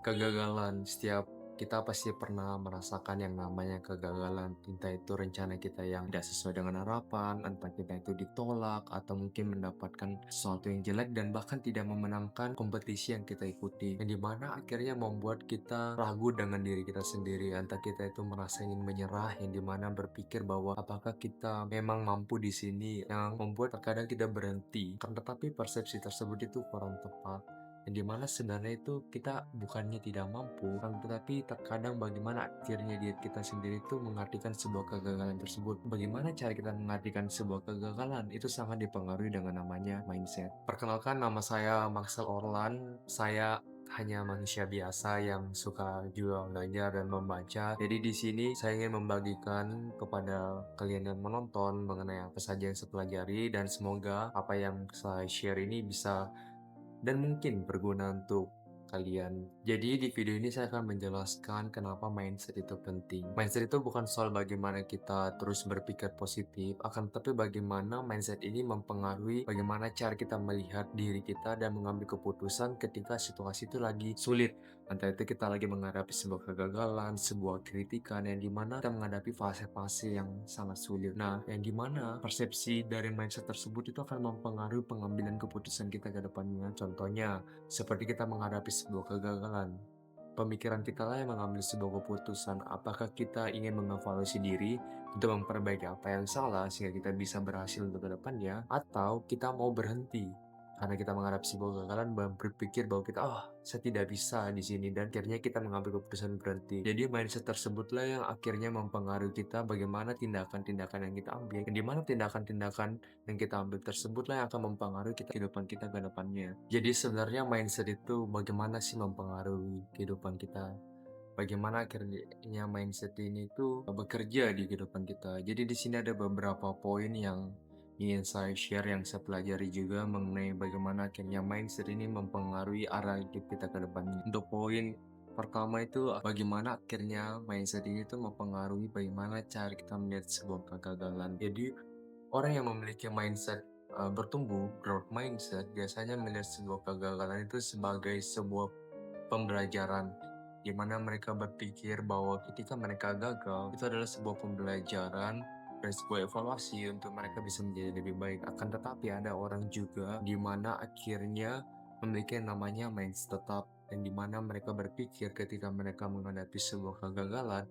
Kegagalan, setiap kita pasti pernah merasakan yang namanya kegagalan, entah itu rencana kita yang tidak sesuai dengan harapan, entah kita itu ditolak, atau mungkin mendapatkan sesuatu yang jelek dan bahkan tidak memenangkan kompetisi yang kita ikuti. Yang dimana akhirnya membuat kita ragu dengan diri kita sendiri, entah kita itu merasa ingin menyerah, yang dimana berpikir bahwa apakah kita memang mampu di sini, yang membuat terkadang kita berhenti. Tetapi persepsi tersebut itu kurang tepat. Yang dimana sebenarnya itu kita bukannya tidak mampu, tetapi terkadang bagaimana akhirnya diri kita sendiri itu mengartikan sebuah kegagalan tersebut. Bagaimana cara kita mengartikan sebuah kegagalan itu sangat dipengaruhi dengan namanya mindset. Perkenalkan, nama saya Maxel Orlan. Saya hanya manusia biasa yang suka juga belajar dan membaca. Jadi di sini saya ingin membagikan kepada kalian yang menonton mengenai apa saja yang saya pelajari, dan semoga apa yang saya share ini bisa dan mungkin berguna untuk kalian. Jadi di video ini saya akan menjelaskan kenapa mindset itu penting. Mindset itu bukan soal bagaimana kita terus berpikir positif, akan tetapi bagaimana mindset ini mempengaruhi bagaimana cara kita melihat diri kita dan mengambil keputusan ketika situasi itu lagi sulit. Entah itu kita lagi menghadapi sebuah kegagalan, sebuah kritikan, yang dimana kita menghadapi fase-fase yang sangat sulit. Nah, yang dimana persepsi dari mindset tersebut itu akan mempengaruhi pengambilan keputusan kita ke depannya. Contohnya, seperti kita menghadapi sebuah kegagalan. Pemikiran kita lah yang mengambil sebuah keputusan. Apakah kita ingin mengevaluasi diri untuk memperbaiki apa yang salah sehingga kita bisa berhasil untuk ke depannya, atau kita mau berhenti karena kita menghadapi sebuah kegagalan dan berpikir bahwa kita, saya tidak bisa di sini, dan akhirnya kita mengambil keputusan berhenti. Jadi mindset tersebutlah yang akhirnya mempengaruhi kita bagaimana tindakan-tindakan yang kita ambil, dan di mana tindakan-tindakan yang kita ambil tersebutlah yang akan mempengaruhi kehidupan kita ke depannya. Jadi sebenarnya mindset itu bagaimana sih mempengaruhi kehidupan kita? Bagaimana akhirnya mindset ini tuh bekerja di kehidupan kita. Jadi di sini ada beberapa poin yang ingin saya share, yang saya pelajari juga mengenai bagaimana akhirnya mindset ini mempengaruhi arah hidup kita ke depannya. Untuk poin pertama itu bagaimana akhirnya mindset ini tuh mempengaruhi bagaimana cara kita melihat sebuah kegagalan. Jadi orang yang memiliki mindset bertumbuh, growth mindset, biasanya melihat sebuah kegagalan itu sebagai sebuah pembelajaran, di mana mereka berpikir bahwa ketika mereka gagal, itu adalah sebuah pembelajaran dan sebuah evaluasi untuk mereka bisa menjadi lebih baik. Akan tetapi ada orang juga di mana akhirnya memiliki yang namanya mindset tetap, yang di mana mereka berpikir ketika mereka menghadapi sebuah kegagalan,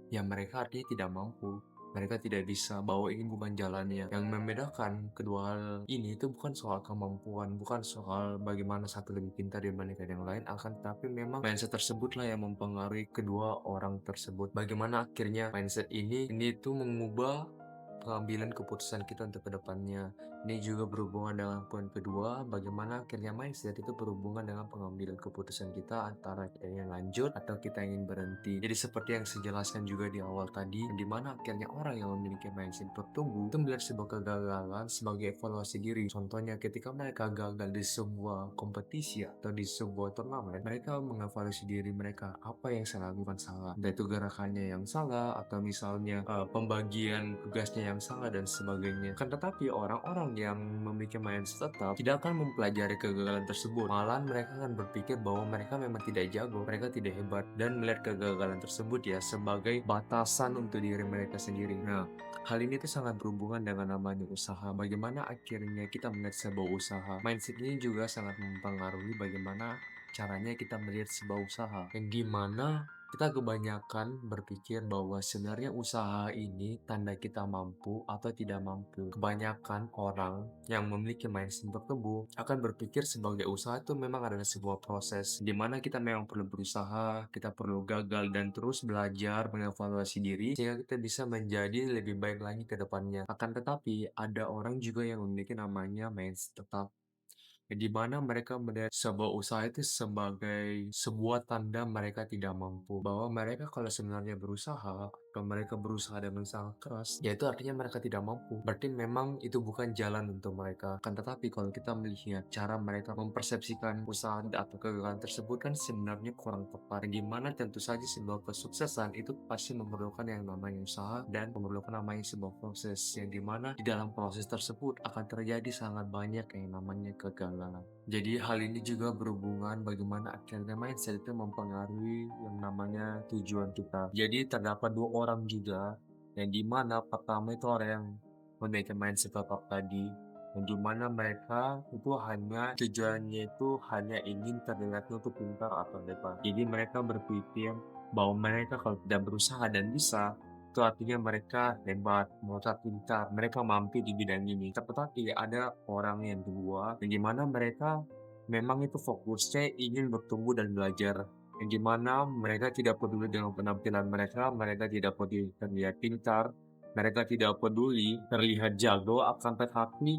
ya mereka artinya tidak mampu, mereka tidak bisa, bahwa ini bukan jalannya. Yang membedakan kedua hal ini itu bukan soal kemampuan, bukan soal bagaimana satu lebih pintar dibandingkan yang lain, akan tetapi memang mindset tersebutlah yang mempengaruhi kedua orang tersebut. Bagaimana akhirnya mindset ini tuh mengubah pengambilan keputusan kita untuk kedepannya. Ini juga berhubungan dengan poin kedua, bagaimana akhirnya mindset itu berhubungan dengan pengambilan keputusan kita antara kita ingin lanjut atau kita ingin berhenti. Jadi seperti yang saya jelaskan juga di awal tadi, di mana akhirnya orang yang memiliki mindset bertumbuh itu melihat sebuah kegagalan sebagai evaluasi diri. Contohnya ketika mereka gagal di sebuah kompetisi atau di sebuah turnamen, mereka mengevaluasi diri mereka, apa yang saya lakukan salah, entah itu gerakannya yang salah atau misalnya pembagian tugasnya yang salah dan sebagainya. Kan tetapi orang-orang yang memiliki mindset tetap tidak akan mempelajari kegagalan tersebut, malah mereka akan berpikir bahwa mereka memang tidak jago, mereka tidak hebat, dan melihat kegagalan tersebut ya sebagai batasan untuk diri mereka sendiri. Nah, hal ini tuh sangat berhubungan dengan namanya usaha. Bagaimana akhirnya kita melihat sebuah usaha. Mindset ini juga sangat mempengaruhi bagaimana caranya kita melihat sebuah usaha. Yang dimana kita kebanyakan berpikir bahwa sebenarnya usaha ini tanda kita mampu atau tidak mampu. Kebanyakan orang yang memiliki mindset bertumbuh akan berpikir sebagai usaha itu memang adalah sebuah proses, di mana kita memang perlu berusaha, kita perlu gagal dan terus belajar mengevaluasi diri sehingga kita bisa menjadi lebih baik lagi ke depannya. Akan tetapi ada orang juga yang memiliki namanya mindset tetap, di mana mereka melihat sebuah usaha itu sebagai sebuah tanda mereka tidak mampu. Bahwa mereka kalau sebenarnya berusaha, kalau mereka berusaha dengan sangat keras, ya itu artinya mereka tidak mampu. Berarti memang itu bukan jalan untuk mereka. Kan tetapi kalau kita melihat cara mereka mempersepsikan usaha atau kegagalan tersebut kan sebenarnya kurang tepat. Di mana tentu saja sebuah kesuksesan itu pasti memerlukan yang namanya usaha dan memerlukan namanya sebuah proses, yang dimana di dalam proses tersebut akan terjadi sangat banyak yang namanya kegagalan. kegagalan. Jadi hal ini juga berhubungan bagaimana akhirnya mindset itu mempengaruhi yang namanya tujuan kita. Jadi terdapat dua orang juga, yang dimana pertama itu orang yang memiliki mindset tetap tadi, yang dimana mereka itu hanya tujuannya itu hanya ingin terlihat untuk pintar atau hebat. Jadi mereka berpikir bahwa mereka kalau tidak berusaha dan bisa, itu artinya mereka hebat, mereka pintar, mereka mampu di bidang ini. Tetapi ada orang yang kedua, yang dimana mereka memang itu fokusnya ingin bertumbuh dan belajar. Yang dimana mereka tidak peduli dengan penampilan mereka, mereka tidak peduli terlihat pintar, mereka tidak peduli terlihat jago, akan tetapi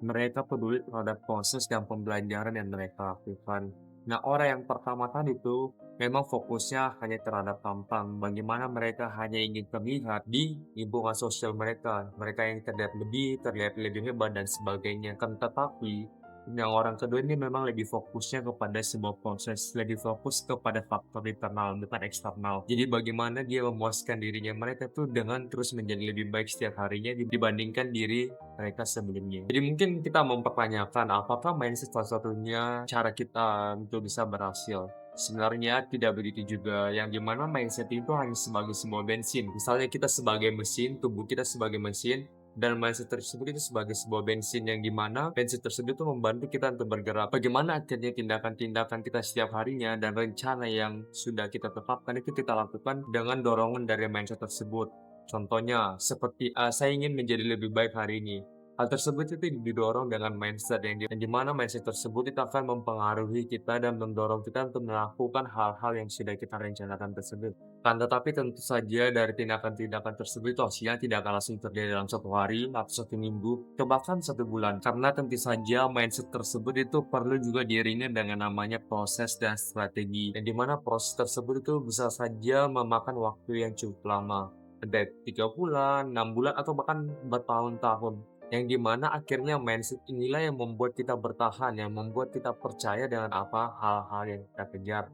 mereka peduli terhadap proses dan pembelajaran yang mereka lakukan. Nah, orang yang pertama tadi itu memang fokusnya hanya terhadap tampang, bagaimana mereka hanya ingin terlihat di lingkungan sosial mereka. Mereka yang terlihat lebih hebat dan sebagainya. Kan tetapi yang orang kedua ini memang lebih fokusnya kepada sebuah proses, lebih fokus kepada faktor internal, bukan eksternal. Jadi bagaimana dia memuaskan dirinya mereka tuh dengan terus menjadi lebih baik setiap harinya dibandingkan diri mereka sebelumnya. Jadi mungkin kita mempertanyakan apakah mindset salah satunya cara kita untuk bisa berhasil? Sebenarnya tidak begitu juga, yang dimana mindset itu hanya sebagai sebuah bensin. Misalnya kita sebagai mesin, tubuh kita sebagai mesin, dan mindset tersebut itu sebagai sebuah bensin yang dimana bensin tersebut itu membantu kita untuk bergerak. Bagaimana akhirnya tindakan-tindakan kita setiap harinya dan rencana yang sudah kita tetapkan itu kita lakukan dengan dorongan dari mindset tersebut. Contohnya, seperti saya ingin menjadi lebih baik hari ini. Hal tersebut itu didorong dengan mindset yang dimana mindset tersebut itu akan mempengaruhi kita dan mendorong kita untuk melakukan hal-hal yang sudah kita rencanakan tersebut. Kan tetapi tentu saja dari tindakan-tindakan tersebut itu hasilnya tidak akan langsung terjadi dalam satu hari atau satu minggu atau bahkan satu bulan. Karena tentu saja mindset tersebut itu perlu juga diiringi dengan namanya proses dan strategi. Yang dimana proses tersebut itu bisa saja memakan waktu yang cukup lama. Entah 3 bulan, 6 bulan, atau bahkan bertahun-tahun. Yang dimana akhirnya mindset inilah yang membuat kita bertahan, yang membuat kita percaya dengan apa hal-hal yang kita kejar.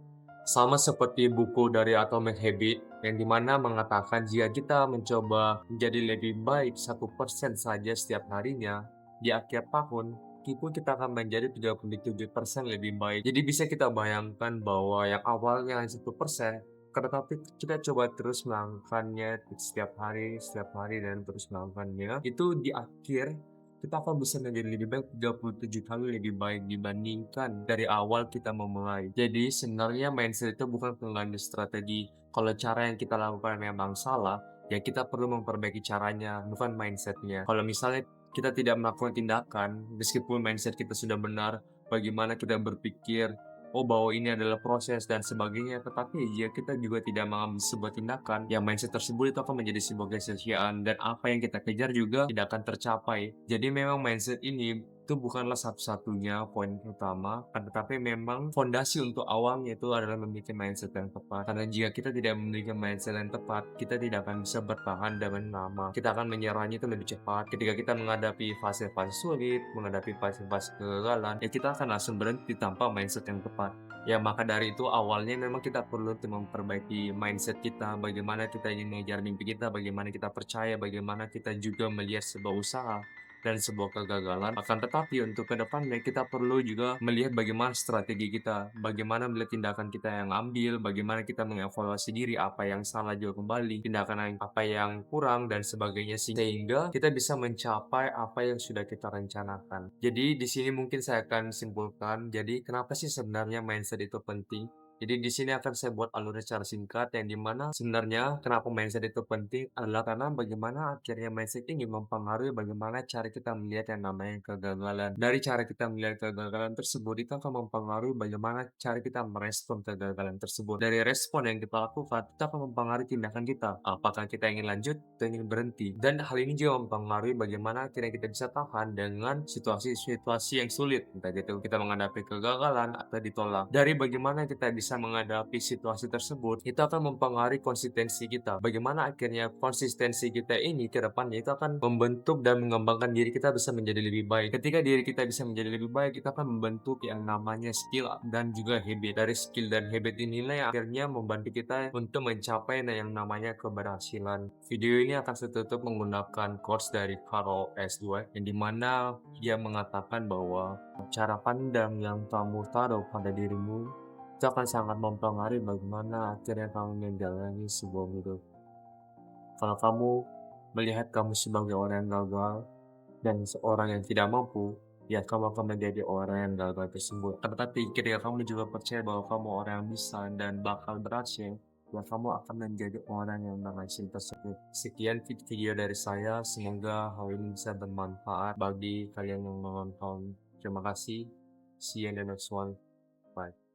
Sama seperti buku dari Atomic Habit, yang dimana mengatakan jika kita mencoba menjadi lebih baik 1% saja setiap harinya, di akhir tahun, kita akan menjadi 37% lebih baik. Jadi bisa kita bayangkan bahwa yang awalnya hanya 1%, tetapi kita coba terus melakukannya setiap hari dan terus melakukannya, itu di akhir kita akan bisa menjadi lebih baik 37 kali lebih baik dibandingkan dari awal kita memulai. Jadi sebenarnya mindset itu bukan pengganti strategi. Kalau cara yang kita lakukan memang salah, ya kita perlu memperbaiki caranya, bukan mindsetnya. Kalau misalnya kita tidak melakukan tindakan, meskipun mindset kita sudah benar, bagaimana kita berpikir, oh bahwa ini adalah proses dan sebagainya, tetapi jika kita juga tidak mengambil sebuah tindakan, yang mindset tersebut itu akan menjadi sebuah kesia-siaan dan apa yang kita kejar juga tidak akan tercapai. Jadi memang mindset ini itu bukanlah satu-satunya poin utama, tetapi memang fondasi untuk awalnya itu adalah memiliki mindset yang tepat. Karena jika kita tidak memiliki mindset yang tepat, kita tidak akan bisa bertahan dengan lama. Kita akan menyerahnya itu lebih cepat. Ketika kita menghadapi fase-fase sulit, menghadapi fase-fase kegagalan, ya kita akan langsung berhenti tanpa mindset yang tepat. Ya maka dari itu awalnya memang kita perlu untuk memperbaiki mindset kita, bagaimana kita ingin mengejar mimpi kita, bagaimana kita percaya, bagaimana kita juga melihat sebuah usaha dan sebuah kegagalan. Akan tetapi untuk ke depannya kita perlu juga melihat bagaimana strategi kita, bagaimana melihat tindakan kita yang ambil, bagaimana kita mengevaluasi diri, apa yang salah juga kembali, tindakan apa yang kurang dan sebagainya sehingga kita bisa mencapai apa yang sudah kita rencanakan. Jadi di sini mungkin saya akan simpulkan, jadi kenapa sih sebenarnya mindset itu penting? Jadi di sini akan saya buat alurnya secara singkat yang dimana sebenarnya kenapa mindset itu penting adalah karena bagaimana akhirnya mindset ini mempengaruhi bagaimana cara kita melihat yang namanya kegagalan. Dari cara kita melihat kegagalan tersebut itu akan mempengaruhi bagaimana cara kita merespon kegagalan tersebut. Dari respon yang kita lakukan, itu akan mempengaruhi tindakan kita. Apakah kita ingin lanjut atau ingin berhenti. Dan hal ini juga mempengaruhi bagaimana akhirnya kita bisa tahan dengan situasi-situasi yang sulit. Entah itu kita menghadapi kegagalan atau ditolak. Dari bagaimana kita bisa bisa menghadapi situasi tersebut, itu akan mempengaruhi konsistensi kita. Bagaimana akhirnya konsistensi kita ini ke depannya itu akan membentuk dan mengembangkan diri kita bisa menjadi lebih baik. Ketika diri kita bisa menjadi lebih baik, kita akan membentuk yang namanya skill dan juga habit. Dari skill dan habit inilah yang akhirnya membantu kita untuk mencapai yang namanya keberhasilan. Video ini akan saya tutup menggunakan quotes dari Carol S. Dweck, yang dimana dia mengatakan bahwa cara pandang yang kamu taruh pada dirimu itu akan sangat mempengaruhi bagaimana akhirnya kamu menjalani sebuah hidup. Kalau kamu melihat kamu sebagai orang yang gagal dan seorang yang tidak mampu, ya kamu akan menjadi orang yang gagal tersebut. Tetapi ketika kamu juga percaya bahwa kamu orang yang bisa dan bakal berhasil, ya kamu akan menjadi orang yang berhasil tersebut. Sekian video dari saya, semoga hal ini bisa bermanfaat bagi kalian yang menonton. Terima kasih. See you in the next one. Bye.